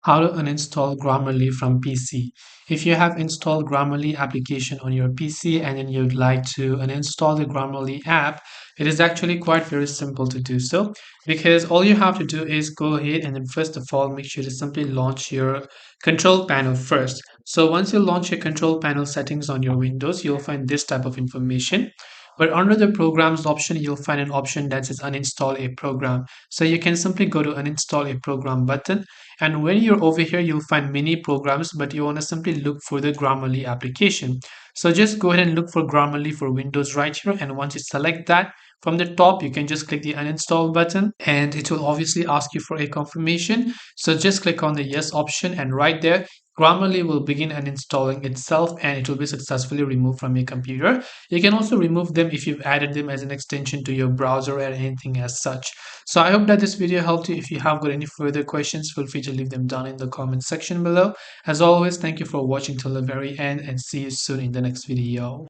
How to uninstall Grammarly from PC. If you have installed Grammarly application on your PC and then you'd like to uninstall the Grammarly app, it is actually quite very simple to do so, because all you have to do is go ahead and then first of all make sure to simply launch your control panel first. So once you launch your control panel settings on your Windows, you'll find this type of information. But under the programs option, you'll find an option that says uninstall a program. So you can simply go to uninstall a program button, and when you're over here, you'll find many programs, but you want to simply look for the Grammarly application. So just go ahead and look for Grammarly for Windows right here. And once you select that, from the top, you can just click the uninstall button and it will obviously ask you for a confirmation. So just click on the yes option, and right there, Grammarly will begin uninstalling itself and it will be successfully removed from your computer. You can also remove them if you've added them as an extension to your browser or anything as such. So I hope that this video helped you. If you have got any further questions, feel free to leave them down in the comment section below. As always, thank you for watching till the very end and see you soon in the next video.